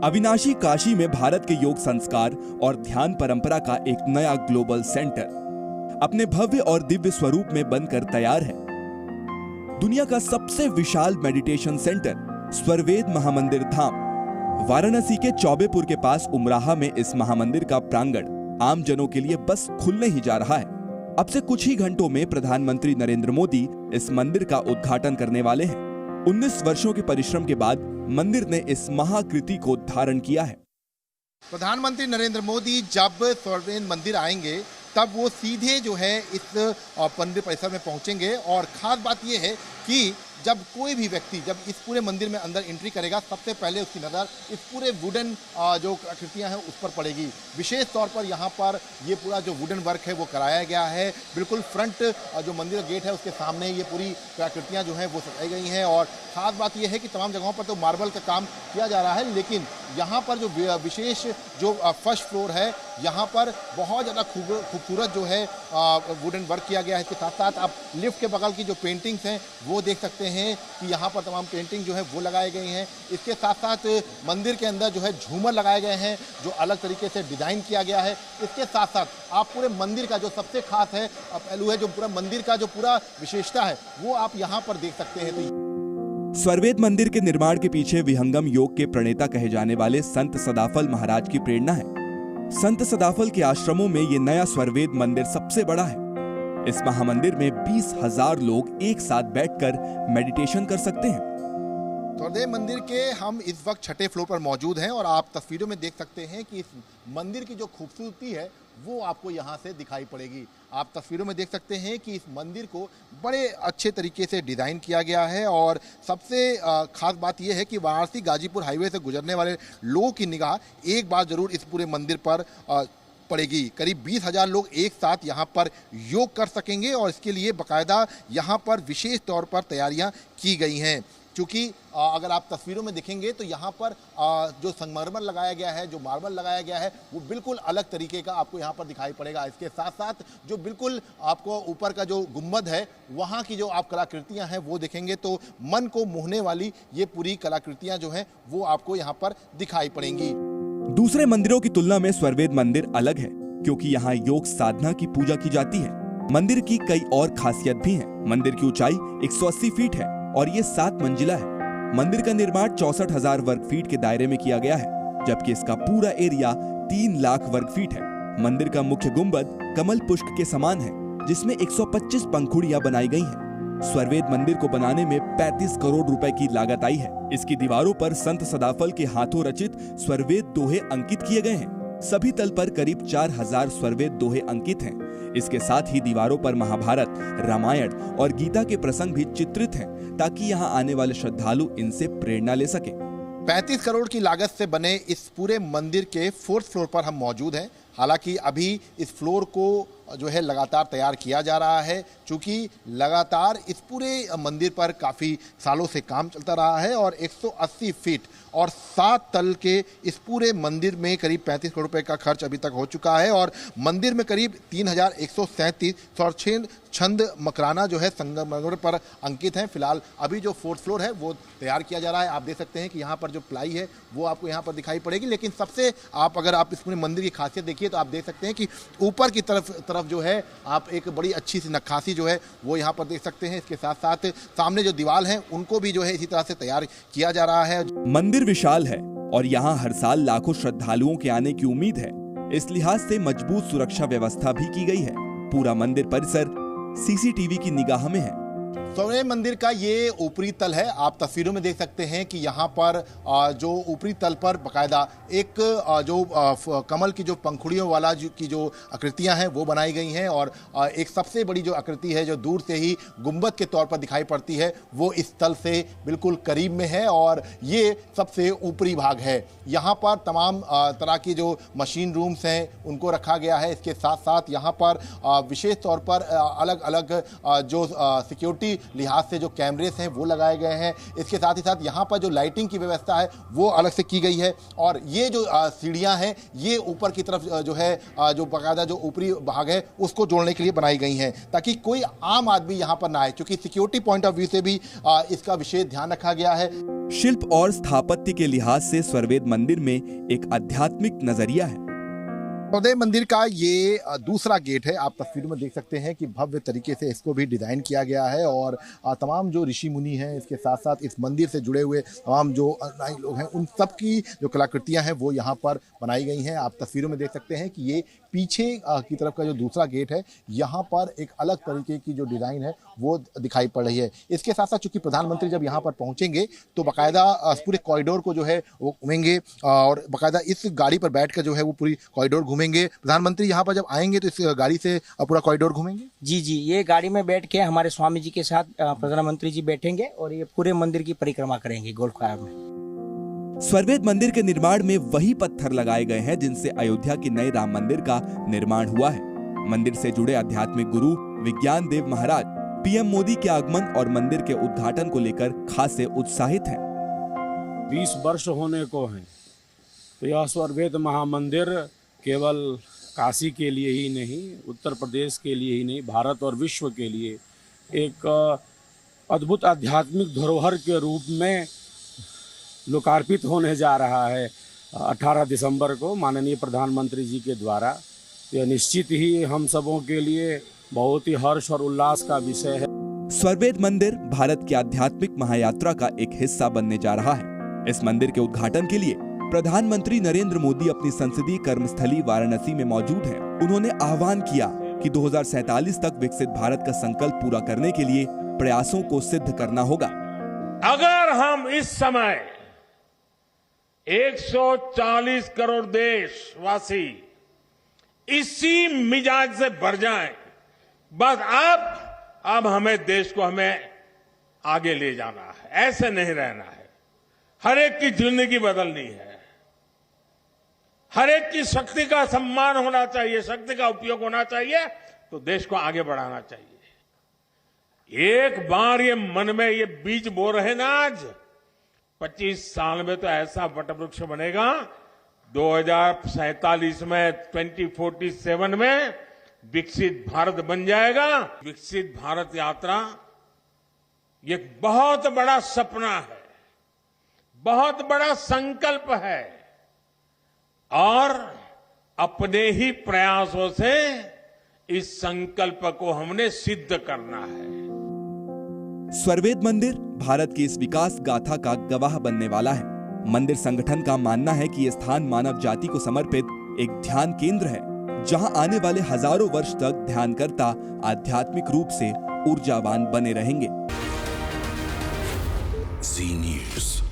अविनाशी काशी में भारत के योग संस्कार और ध्यान परंपरा का एक नया ग्लोबल सेंटर अपने भव्य और दिव्य स्वरूप में बनकर तैयार है। दुनिया का सबसे विशाल मेडिटेशन सेंटर स्वरवेद महामंदिर धाम वाराणसी के चौबेपुर के पास उमराहा में इस महामंदिर का प्रांगण आम जनों के लिए बस खुलने ही जा रहा है। अब से कुछ ही घंटों में प्रधानमंत्री नरेंद्र मोदी इस मंदिर का उद्घाटन करने वाले हैं। 19 वर्षों के परिश्रम के बाद मंदिर ने इस महाकृति को धारण किया है। प्रधानमंत्री नरेंद्र मोदी जब स्वरवेद मंदिर आएंगे तब वो सीधे जो है इस मंदिर परिसर में पहुंचेंगे और खास बात ये है कि जब कोई भी व्यक्ति जब इस पूरे मंदिर में अंदर एंट्री करेगा सबसे पहले उसकी नज़र इस पूरे वुडन जो आकृतियां हैं उस पर पड़ेगी। विशेष तौर पर यहाँ पर ये पूरा जो वुडन वर्क है वो कराया गया है। बिल्कुल फ्रंट जो मंदिर का गेट है उसके सामने ये पूरी आकृतियाँ जो हैं वो सजाई गई हैं और ख़ास बात यह है कि तमाम जगहों पर तो मार्बल का काम किया जा रहा है, लेकिन यहाँ पर जो विशेष जो फर्स्ट फ्लोर है यहाँ पर बहुत ज़्यादा खूबसूरत जो है वुडन वर्क किया गया है। इसके साथ साथ आप लिफ्ट के बगल की जो पेंटिंग्स हैं वो देख सकते हैं कि यहाँ पर तमाम पेंटिंग जो है वो लगाए गए हैं। इसके साथ साथ मंदिर के अंदर जो है झूमर लगाए गए हैं जो अलग तरीके से डिज़ाइन किया गया है। इसके साथ साथ आप पूरे मंदिर का जो सबसे खास है पहलू है, जो पूरा मंदिर का जो पूरा विशेषता है वो आप यहाँ पर देख सकते हैं। तो स्वरवेद मंदिर के निर्माण के पीछे विहंगम योग के प्रणेता कहे जाने वाले संत सदाफल महाराज की प्रेरणा है। संत सदाफल के आश्रमों में ये नया स्वरवेद मंदिर सबसे बड़ा है। इस महामंदिर में 20,000 लोग एक साथ बैठकर मेडिटेशन कर सकते हैं। स्वरवेद मंदिर के हम इस वक्त छठे फ्लोर पर मौजूद हैं और आप तस्वीरों में देख सकते हैं कि इस मंदिर की जो खूबसूरती है वो आपको यहाँ से दिखाई पड़ेगी। आप तस्वीरों में देख सकते हैं कि इस मंदिर को बड़े अच्छे तरीके से डिज़ाइन किया गया है और सबसे खास बात यह है कि वाराणसी गाजीपुर हाईवे से गुजरने वाले लोगों की निगाह एक बार जरूर इस पूरे मंदिर पर पड़ेगी। करीब 20,000 लोग एक साथ यहाँ पर योग कर सकेंगे और इसके लिए बाकायदा यहाँ पर विशेष तौर पर तैयारियाँ की गई हैं। क्योंकि अगर आप तस्वीरों में देखेंगे तो यहाँ पर जो संगमरमर लगाया गया है, जो मार्बल लगाया गया है वो बिल्कुल अलग तरीके का आपको यहाँ पर दिखाई पड़ेगा। इसके साथ साथ जो बिल्कुल आपको ऊपर का जो गुंबद है वहाँ की जो आप कलाकृतियाँ हैं वो देखेंगे तो मन को मोहने वाली ये पूरी कलाकृतियाँ जो हैं वो आपको यहाँ पर दिखाई पड़ेंगी। दूसरे मंदिरों की तुलना में स्वरवेद मंदिर अलग है क्योंकि यहाँ योग साधना की पूजा की जाती है। मंदिर की कई और खासियत भी हैं। मंदिर की ऊंचाई 180 फीट है और ये 7 मंजिला है। मंदिर का निर्माण 64,000 वर्ग फीट के दायरे में किया गया है, जबकि इसका पूरा एरिया 3 लाख वर्ग फीट है। मंदिर का मुख्य गुंबद कमल पुष्प के समान है, जिसमें 125 पंखुड़ियां बनाई गई हैं। स्वरवेद मंदिर को बनाने में 35 करोड़ रुपए की लागत आई है। इसकी दीवारों पर संत सदाफल के हाथों रचित स्वरवेद दोहे अंकित किए गए हैं। सभी तल पर करीब 4,000 स्वरवेद दोहे अंकित हैं। इसके साथ ही दीवारों पर महाभारत, रामायण और गीता के प्रसंग भी चित्रित हैं, ताकि यहाँ आने वाले श्रद्धालु इनसे प्रेरणा ले सके। 35 करोड़ की लागत से बने इस पूरे मंदिर के 4th फ्लोर पर हम मौजूद हैं। हालांकि अभी इस फ्लोर को जो है लगातार तैयार किया जा रहा है, क्योंकि लगातार इस पूरे मंदिर पर काफ़ी सालों से काम चलता रहा है और 180 फीट और 7 तल के इस पूरे मंदिर में करीब 35 करोड़ रुपए का खर्च अभी तक हो चुका है और मंदिर में करीब 3,137 छंद मकराना जो है संगमरमर पर अंकित हैं। फिलहाल अभी जो 4th फ्लोर है वो तैयार किया जा रहा है। आप देख सकते हैं कि यहाँ पर जो प्लाई है वो आपको यहाँ पर दिखाई पड़ेगी, लेकिन सबसे अगर आप इस पूरे मंदिर की खासियत देखिए तो आप देख सकते हैं कि ऊपर की तरफ जो है आप एक बड़ी अच्छी सी नक्काशी जो है वो यहाँ पर देख सकते हैं। इसके साथ साथ सामने जो दीवार हैं उनको भी जो है इसी तरह से तैयार किया जा रहा है। मंदिर विशाल है और यहाँ हर साल लाखों श्रद्धालुओं के आने की उम्मीद है। इस लिहाज से मजबूत सुरक्षा व्यवस्था भी की गई है। पूरा मंदिर परिसर सीसीटीवी की निगाह में है। स्वरवेद मंदिर का ये ऊपरी तल है। आप तस्वीरों में देख सकते हैं कि यहाँ पर जो ऊपरी तल पर बाकायदा एक जो कमल की जो पंखुड़ियों वाला की जो आकृतियाँ हैं वो बनाई गई हैं और एक सबसे बड़ी जो आकृति है जो दूर से ही गुंबद के तौर पर दिखाई पड़ती है वो इस तल से बिल्कुल करीब में है और ये सबसे ऊपरी भाग है। यहाँ पर तमाम तरह की जो मशीन रूम्स हैं उनको रखा गया है। इसके साथ साथ यहाँ पर विशेष तौर पर अलग अलग जो सिक्योरिटी लिहाज से जो कैमरेस हैं वो लगाए गए हैं। इसके साथ ही साथ यहाँ पर जो लाइटिंग की व्यवस्था है वो अलग से की गई है। और ये जो सीढ़ियाँ हैं ये ऊपर की तरफ जो है जो बाकायदा जो ऊपरी भाग है उसको जोड़ने के लिए बनाई गई हैं, ताकि कोई आम आदमी यहाँ पर ना आए, क्योंकि सिक्योरिटी पॉइंट ऑफ व्यू से भी इसका विशेष ध्यान रखा गया है। शिल्प और स्थापत्य के लिहाज से स्वरवेद मंदिर में एक आध्यात्मिक नजरिया है। स्वरवेद मंदिर का ये दूसरा गेट है। आप तस्वीर में देख सकते हैं कि भव्य तरीके से इसको भी डिज़ाइन किया गया है और तमाम जो ऋषि मुनि हैं, इसके साथ साथ इस मंदिर से जुड़े हुए तमाम जो अनुयायी लोग हैं, उन सब की जो कलाकृतियां हैं वो यहाँ पर बनाई गई हैं। आप तस्वीरों में देख सकते हैं कि ये पीछे की तरफ का जो दूसरा गेट है, यहाँ पर एक अलग तरीके की जो डिज़ाइन है वो दिखाई पड़ रही है। इसके साथ साथ चूंकि प्रधानमंत्री जब यहाँ पर पहुँचेंगे तो बाकायदा पूरे कॉरिडोर को जो है वो घूमेंगे और बाकायदा इस गाड़ी पर बैठ कर जो है वो पूरी कॉरिडोर घूमेंगे। प्रधानमंत्री यहाँ पर जब आएंगे तो इस गाड़ी से पूरा कॉरिडोर घूमेंगे। जी, ये गाड़ी में बैठ के हमारे स्वामी जी के साथ प्रधानमंत्री जी बैठेंगे और ये पूरे मंदिर की परिक्रमा करेंगे गोल्फ कार में। स्वरवेद मंदिर के निर्माण में वही पत्थर लगाए गए हैं जिनसे अयोध्या के नए राम मंदिर का निर्माण हुआ है। मंदिर से जुड़े आध्यात्मिक गुरु विज्ञान देव महाराज पीएम मोदी के आगमन और मंदिर के उद्घाटन को लेकर खासे उत्साहित हैं। 20 वर्ष होने को हैं, तो यह स्वरवेद महामंदिर केवल काशी के लिए ही नहीं, उत्तर प्रदेश के लिए ही नहीं, भारत और विश्व के लिए एक अद्भुत आध्यात्मिक धरोहर के रूप में लोकार्पित होने जा रहा है 18 दिसंबर को माननीय प्रधानमंत्री जी के द्वारा। यह निश्चित ही हम सबों के लिए बहुत ही हर्ष और उल्लास का विषय है। स्वरवेद मंदिर भारत की आध्यात्मिक महायात्रा का एक हिस्सा बनने जा रहा है। इस मंदिर के उद्घाटन के लिए प्रधानमंत्री नरेंद्र मोदी अपनी संसदीय कर्मस्थली वाराणसी में मौजूद हैं। उन्होंने आह्वान किया कि 2047 तक विकसित भारत का संकल्प पूरा करने के लिए प्रयासों को सिद्ध करना होगा। अगर हम इस समय 140 करोड़ देशवासी इसी मिजाज से भर जाएं, बस अब हमें देश को आगे ले जाना है, ऐसे नहीं रहना है। हर एक की जिंदगी बदलनी है, हर एक की शक्ति का सम्मान होना चाहिए, शक्ति का उपयोग होना चाहिए, तो देश को आगे बढ़ाना चाहिए। एक बार ये मन में ये बीज बो रहे ना, आज 25 साल में तो ऐसा वटवृक्ष बनेगा, 2047 में 2047 में विकसित भारत बन जाएगा। विकसित भारत यात्रा ये बहुत बड़ा सपना है, बहुत बड़ा संकल्प है और अपने ही प्रयासों से इस संकल्प को हमने सिद्ध करना है। स्वरवेद मंदिर भारत की इस विकास गाथा का गवाह बनने वाला है। मंदिर संगठन का मानना है कि यह स्थान मानव जाति को समर्पित एक ध्यान केंद्र है, जहां आने वाले हजारों वर्ष तक ध्यानकर्ता आध्यात्मिक रूप से ऊर्जावान बने रहेंगे। जी न्यूज़।